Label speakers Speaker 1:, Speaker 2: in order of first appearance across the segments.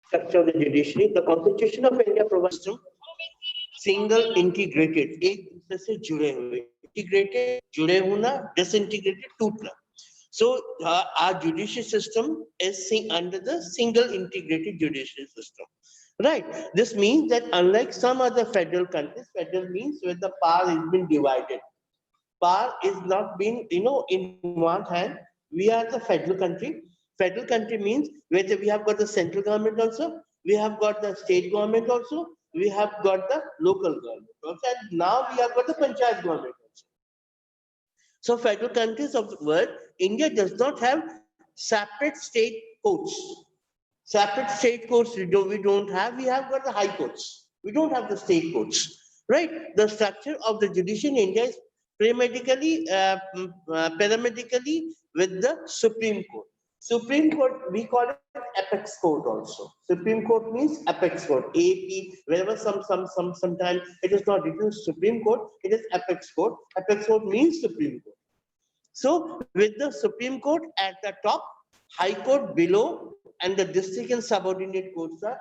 Speaker 1: structure of the judiciary. The Constitution of India provides single integrated, एक दूसरे से जुड़े हुए, integrated जुड़े होना, disintegrated टूटना. So our judicial system is under the single integrated judicial system. Right. This means that unlike some other federal countries, federal means where the power has been divided. Power is not being, in one hand. We are the federal country. Federal country means where we have got the central government also, we have got the state government also, we have got the local government also, and now we have got the panchayat government also. So federal countries of the world, India does not have separate state courts. Separate state courts we don't have. We have got the high courts. We don't have the state courts, right? The structure of the judiciary in India is paramedically with the Supreme Court. Supreme Court, we call it apex court also. Supreme Court means apex court. AP, wherever sometimes it is not written Supreme Court, it is apex court. Apex court means Supreme Court. So with the Supreme Court at the top, High Court below, and the district and subordinate courts are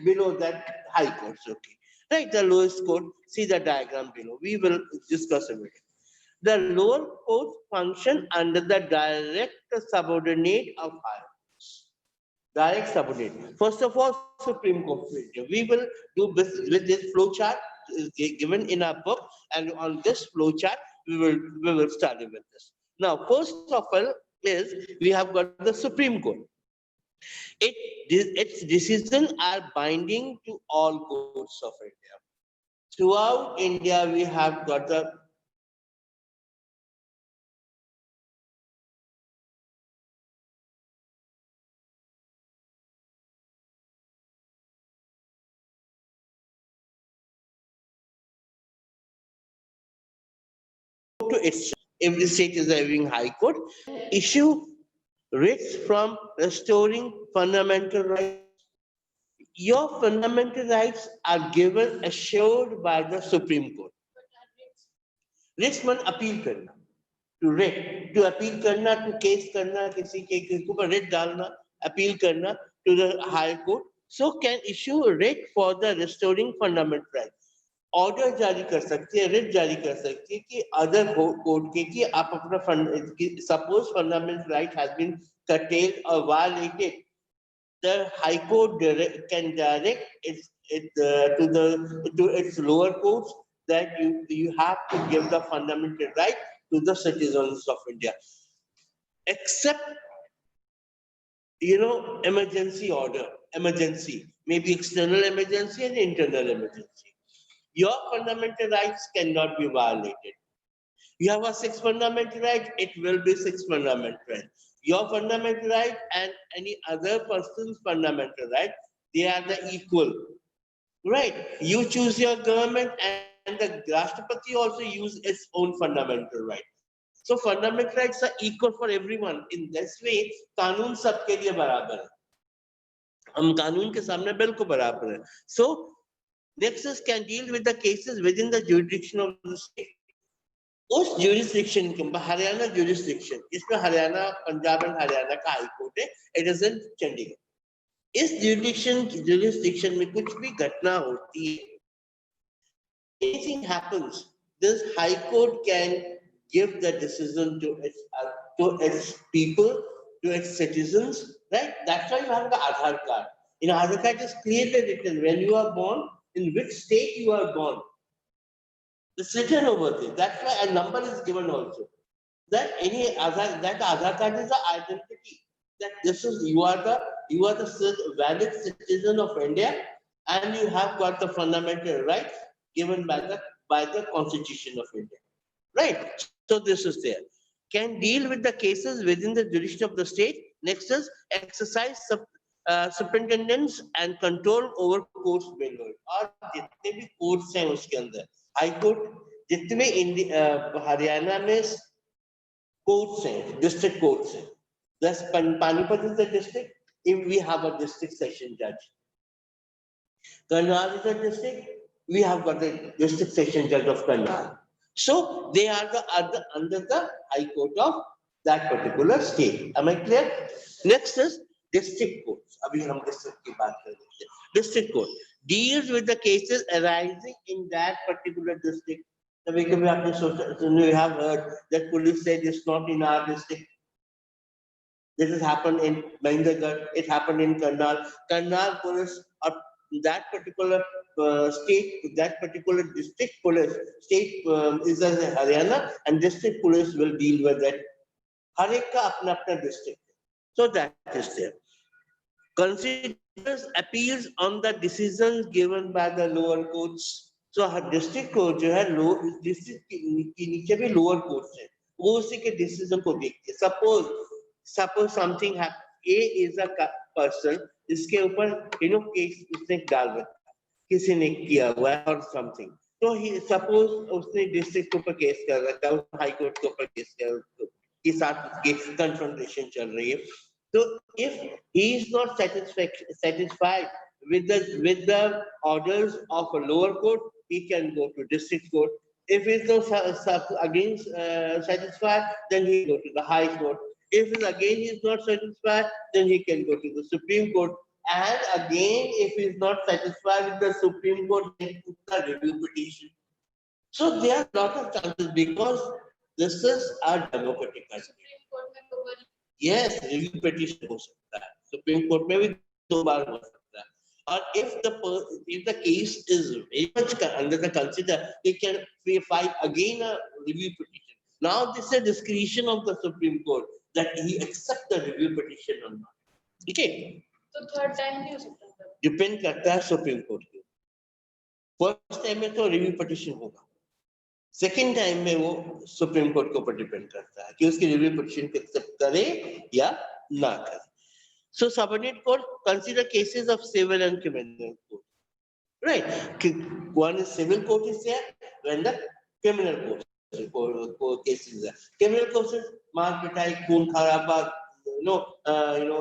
Speaker 1: below that High Courts. Okay, right? The lowest court. See the diagram below. We will discuss it. The lower courts function under the direct subordinate of higher courts. Direct subordinate. First of all, Supreme Court. We will do this with this flow chart given in our book, and on this flow chart we will study with this. Now, first of all is we have got the Supreme Court. Its decisions are binding to all courts of India. Throughout India, we have got the to its, every state is having high court, issue writs from restoring fundamental rights. Your fundamental rights are given assured by the Supreme Court. Writs means appeal करना, to writ, to appeal करना, to case करना, किसी के ऊपर writ डालना, appeal करना to the higher court. So can issue a writ for the restoring fundamental rights. Order जारी कर सकती है, रिट जारी कर सकती है कि अदर कोर्ट के कि आप अपना suppose fundamental right has been curtailed or violated, the High Court can direct to its lower courts that you have to give the fundamental right to the citizens of India, except emergency order, emergency, maybe external emergency and internal emergency. Your fundamental rights cannot be violated. You have a sixth fundamental right, it will be sixth fundamental right. Your fundamental right and any other person's fundamental right, they are the equal, right? You choose your government and the Rashtrapati also use its own fundamental right. So fundamental rights are equal for everyone. In this way, कानून सबके लिए बराबर है. हम कानून के सामने बिल्कुल बराबर है. So Nexus can deal with the cases within the jurisdiction of the state. उस jurisdiction के हरियाणा jurisdiction, इसमें हरियाणा, पंजाब एंड हरियाणा का हाई कोर्ट है, it is in चंडीगढ़. इस jurisdiction में कुछ भी घटना होती है, anything happens, this high court can give the decision to its people, to its citizens, right? That's why you have the Aadhaar card. In Aadhaar card, it is clearly written when you are born, in which state you are born. It's written over there. That's why a number is given also. That Aadhaar card is the identity. That this is you are the valid citizen of India, and you have got the fundamental rights given by the Constitution of India. Right. So this is there. Can deal with the cases within the jurisdiction of the state. Next is exercise superintendence and control over courts below it. और जितने भी courts हैं उसके अंदर, High Court, जितने हरियाणा में courts हैं, district courts हैं. Thus, Panipat is the district. If we have a district session judge, Karnal is a district. We have got the district session judge of Karnal. So they are under the High Court of that particular state. Am I clear? Next is District courts, अभी हम district की बात कर रहे हैं. District court deals with the cases arising in that particular district. कभी कभी आपने सोचा, you have heard that police said it's not in our district. This has happened in Mahendragarh, it happened in Karnal. Karnal police, or that particular state, that particular district police, state is as Haryana, and district police will deal with that. हर एक का अपना अपना district. So that is there. Considers appeals on the decisions given by the lower courts. So her district court जो है district के नीचे भी lower courts है, वो उसी के decision को देखते हैं. Suppose something happen, A is a person, इसके ऊपर case उसने डाल रखा, किसी ने किया हुआ है or something. तो suppose उसने district के ऊपर case कर रखा है, high court के ऊपर case के साथ उसकी confrontation चल रही है. So if he is not satisfied with the orders of a lower court, he can go to district court. If he is not satisfied, then he go to the high court. If again he is not satisfied, then he can go to the Supreme Court. And again, if he is not satisfied with the Supreme Court, then put the review petition. So there are a lot of chances because this is a democratic country. Yes, review petition हो सकता है. Supreme Court में भी 2 बार हो सकता है. Or if the case is very much under the consider, they can file again a review petition. Now this is a discretion of the Supreme Court that he accept the review petition or not. Okay.
Speaker 2: तो third time नहीं हो सकता.
Speaker 1: Depend करता है Supreme Court के. First time में तो review petition होगा. Second time में वो Supreme Court के ऊपर depend करता है कि उसकी review petition को accept करे या ना करे. So subordinate court consider cases of civil and criminal court. Right? One is civil court is there, when the criminal court cases are. Criminal court is मार पिटाई, खून खराबा,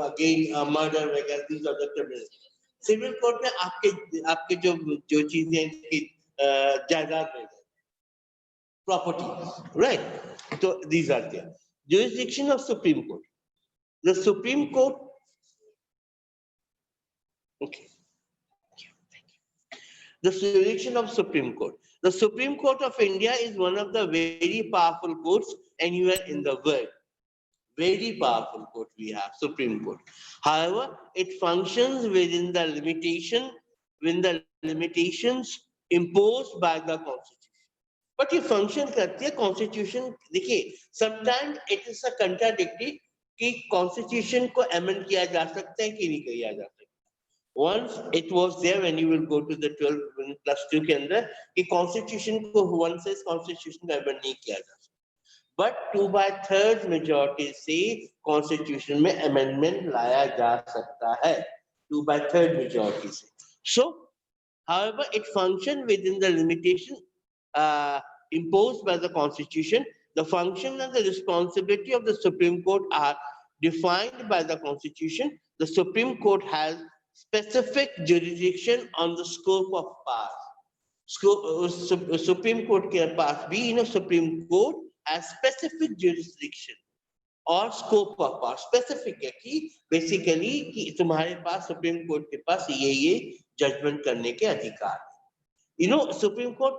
Speaker 1: again murder वगैरह, these are the criminal. Civil court में आपके जो चीजें जायदाद में property, right? So these are there. Jurisdiction of Supreme Court. The Supreme Court. Okay. Thank you. The jurisdiction of Supreme Court. The Supreme Court of India is one of the very powerful courts anywhere in the world. Very powerful court we have, Supreme Court. However, it functions within the limitations imposed by the Constitution. But ये function करती है Constitution. देखिए, sometimes it is a contradictory कि Constitution को amend किया जा सकता है कि नहीं किया जा सकता. Once it was there when you will go to the 12+2 के अंदर कि Constitution को one says Constitution को amend नहीं किया जा सकता. But 2/3 majority से Constitution में amendment लाया जा सकता है. 2/3 majority से. So, however, it functions within the limitation imposed by the Constitution. The function and the responsibility of the Supreme Court are defined by the Constitution. The Supreme Court has specific jurisdiction on the scope of powers. Supreme Court के पास भी Supreme Court has specific jurisdiction or scope of power. Specific है कि basically कि तुम्हारे पास Supreme Court के पास ये judgment करने के अधिकार. Supreme Court,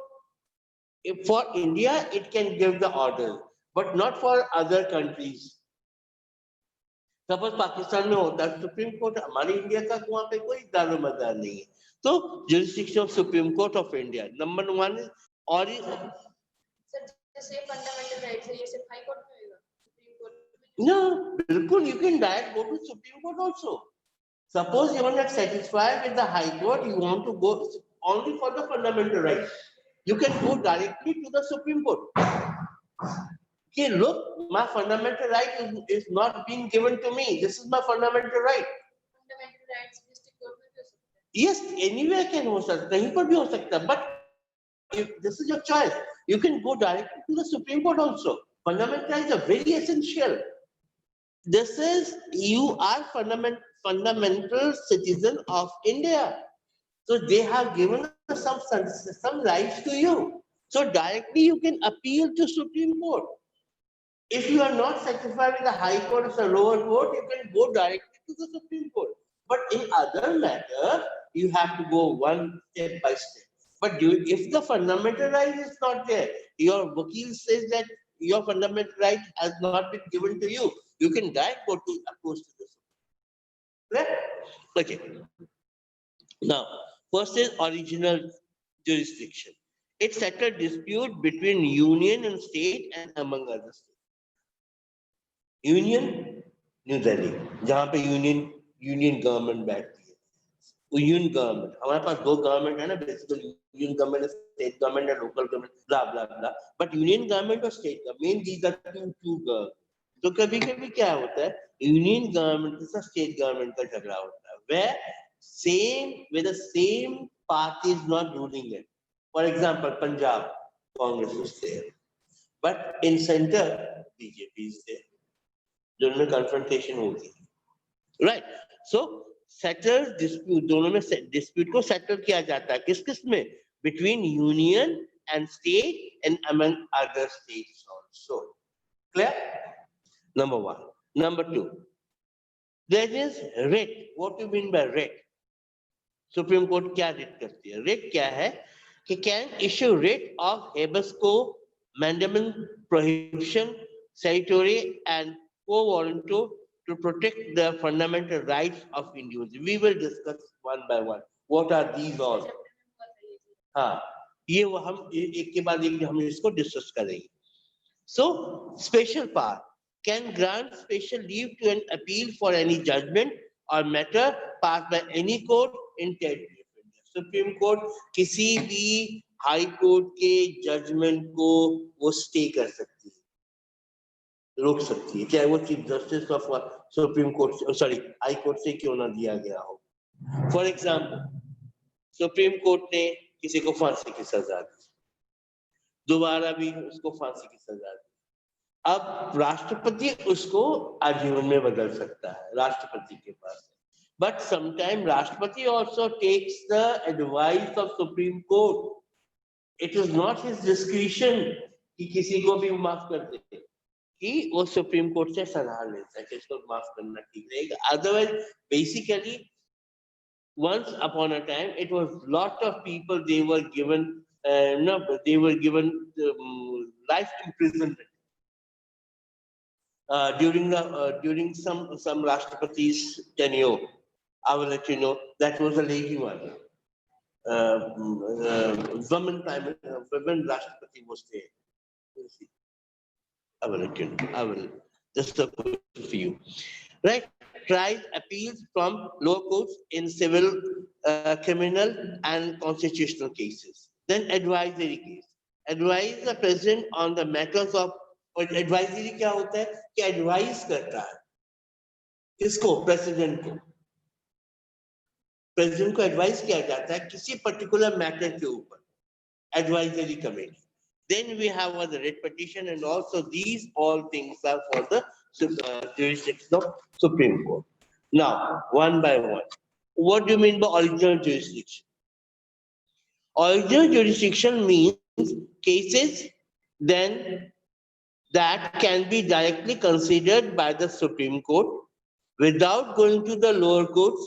Speaker 1: for India, it can give the order, but not for other countries. Suppose Pakistan में होता है Supreme Court, हमारे इंडिया का वहाँ पे कोई दारोमदार नहीं है. तो jurisdiction of Supreme Court of India. Number 1 is or
Speaker 2: जैसे fundamental rights है, ये सिर्फ High Court में होगा, Supreme Court में.
Speaker 1: No, बिल्कुल, you can direct go to Supreme Court also. Suppose you are not satisfied with the High Court, you want to go only for the fundamental rights. You can go directly to the Supreme Court. Okay, look, my fundamental right is not being given to me. This is my fundamental right.
Speaker 2: Fundamental rights district court में भी हो सकता है.
Speaker 1: Yes, anywhere can हो सकता, कहीं पर भी हो सकता. But if this is your choice, you can go directly to the Supreme Court also. Fundamental rights are very essential. This is, you are fundamental citizen of India. So they have given some rights to you. So directly you can appeal to Supreme Court. If you are not satisfied with the High Court or the lower court, you can go directly to the Supreme Court. But in other matter, you have to go one step by step. But if the fundamental right is not there, your vakil says that your fundamental right has not been given to you, you can direct go to approach to the Supreme Court. Okay. Now, first is original jurisdiction. It settled dispute between union and state and among other states. Union new Delhi जहां पे union government बैठती है वो union government हमारे पास दो government है ना basically union government state government है local government blah blah blah but union government और state government these are two government तो कभी कभी क्या होता है यूनियन गवर्नमेंट के साथ स्टेट गवर्नमेंट का झगड़ा होता है where the same party is not ruling it. For example, Punjab Congress is there, but in center BJP is there. दोनों में कन्फ्रंटेशन होगी राइट सो सेटल डिस्प्यूट दोनों में डिस्प्यूट को सेटल किया जाता है किस किस में between union and state and among other states also clear number 1 number 2 there is writ what you mean by writ supreme court क्या रिट करती है रिट क्या है कि can issue writ of habeas को mandamus prohibition certiorari and co-warranto to protect the fundamental rights of individuals. We will discuss one by one. What are these all? हाँ, ये वो हम एक के बाद एक हम इसको डिस्कस करेंगे. So, special power can grant special leave to an appeal for any judgment or matter passed by any court in territory of India. Supreme Court किसी भी हाई कोर्ट के जजमेंट को वो स्टे कर सकती है रोक सकती है चाहे वो chief justice of Supreme court sorry high court से क्यों ना दिया गया हो फॉर एग्जांपल सुप्रीम कोर्ट ने किसी को फांसी की सजा दी दोबारा भी उसको फांसी की सजा दी अब राष्ट्रपति उसको आजीवन में बदल सकता है राष्ट्रपति के पास बट समटाइम राष्ट्रपति also takes the advice of Supreme Court it is not his discretion कि किसी को भी माफ कर दे कि वो सुप्रीम कोर्ट से सलाह लेता है कि इसको माफ करना ठीक रहेगा otherwise basically once upon a time it was lot of people they were given life imprisonment during some Rashtrapatis tenure I will let you know that was a lady one women Rashtrapati was there I will just a question for you. Right? Tries appeals from lower courts in civil, criminal and constitutional cases. Then advisory case. Advise the president on the matters of advisory क्या होता है कि advise करता है किसको president को president को advise किया जाता है किसी particular matter के ऊपर advisory committee. Then we have the writ petition and also these all things are for the jurisdiction of Supreme Court. Now, one by one. What do you mean by original jurisdiction? Original jurisdiction means cases then that can be directly considered by the Supreme Court without going to the lower courts.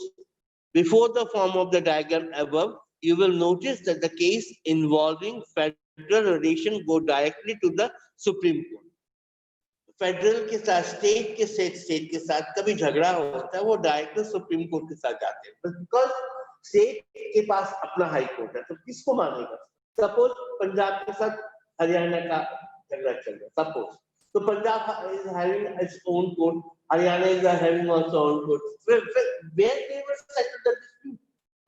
Speaker 1: Before the form of the diagram above, you will notice that the case involving federal relation go directly to the Supreme Court. Federal के साथ state के साथ कभी झगड़ा होता है वो direct supreme court के साथ जाते हैं बिकॉज स्टेट के पास अपना हाई कोर्ट है तो किसको मानेगा सपोज पंजाब के साथ हरियाणा का झगड़ा चल रहा है सपोज तो Punjab is having its own court Haryana is having also own court where they will settle the dispute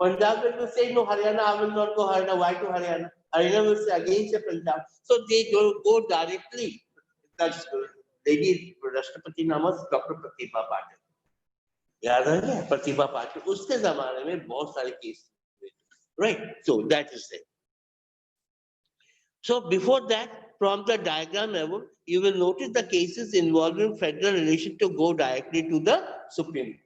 Speaker 1: Punjab will say no Haryana I will not go Haryana why to Haryana Haryana will say against Punjab so they don't go directly that's lady राष्ट्रपति नाम doctor Pratibha Patil याद है क्या प्रतिभा पाटिल उसके जमाने में बहुत सारे case right so that is it so before that from the diagram above you will notice the cases involving federal relation to go directly to the Supreme Court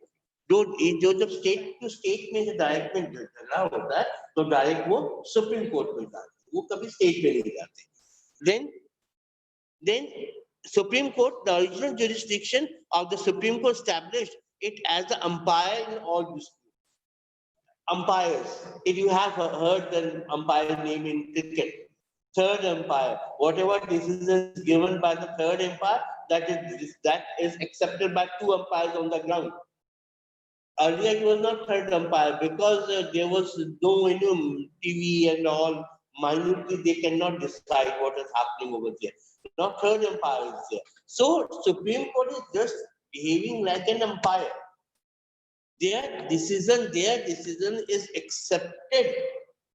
Speaker 1: जो जब स्टेट टू स्टेट में जो direct में झगड़ा होता है तो direct वो सुप्रीम कोर्ट में जाते हैं वो कभी स्टेट में नहीं जाते then Supreme Court, the original jurisdiction of the Supreme Court established it as the umpire in all disputes. Umpires, if you have heard the umpire name in cricket, third umpire, whatever decision is given by the third umpire, that is accepted by two umpires on the ground. Earlier it was not third umpire because there was no TV and all. Minutely, they cannot decide what is happening over there. Now third umpire is there. So Supreme Court is just behaving like an umpire. Their decision is accepted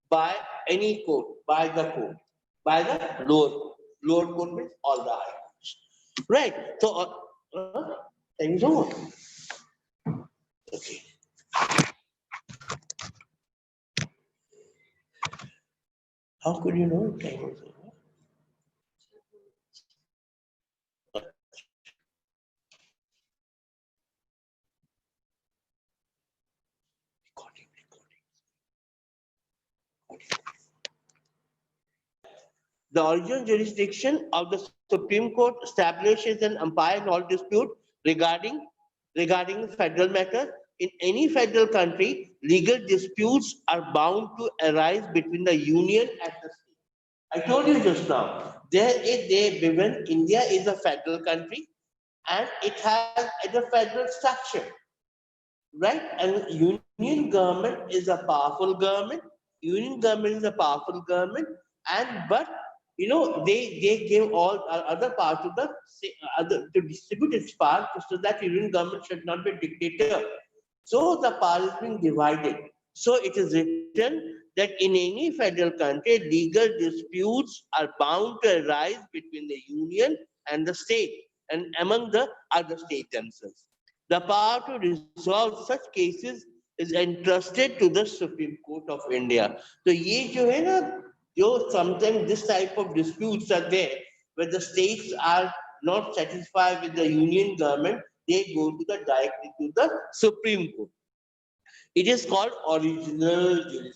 Speaker 1: by any court, by the court, by the lower court. Lower court means all the high courts. Right. So, time is over. Okay. How could you know time was over? The original jurisdiction of the Supreme Court establishes an umpire in all dispute regarding federal matters. In any federal country, legal disputes are bound to arise between the union and the state. I told you just now, when India is a federal country and it has a federal structure, right? And union government is a powerful government. Union government is a powerful government, but they give all other parts to the other to distribute its power so that union government should not be dictator. So the power is being divided. So it is written that in any federal country, legal disputes are bound to arise between the union and the state and among the other states themselves. The power to resolve such cases is entrusted to the Supreme Court of India. So ये जो है ना, sometimes this type of disputes are there where the states are not satisfied with the union government, they go directly to the Supreme Court. It is called original jurisdiction.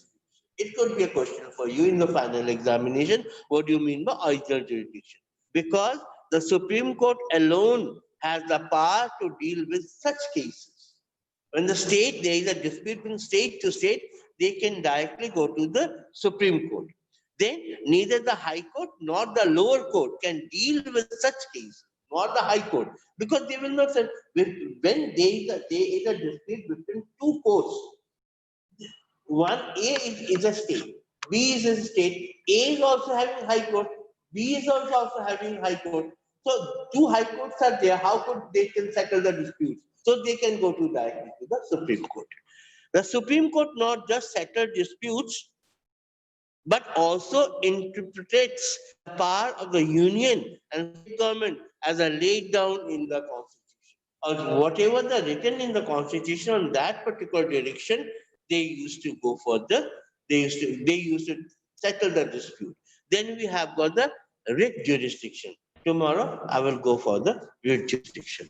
Speaker 1: It could be a question for you in the final examination. What do you mean by original jurisdiction? Because the Supreme Court alone has the power to deal with such cases. When there is a dispute between state to state, they can directly go to the Supreme Court. Then neither the High Court nor the lower court can deal with such cases, nor the High Court, because they will not say, when there is a dispute between two courts. One is a state, B is a state, A is also having High Court, B is also having High Court. So two High Courts are there. How could they can settle the disputes? So they can go directly to the Supreme Court. The Supreme Court not just settle disputes, but also interprets the power of the union and government as a laid down in the Constitution. Or whatever the written in the Constitution on that particular direction, they used to go for they used to settle the dispute. Then we have got the writ jurisdiction. Tomorrow I will go for the writ jurisdiction.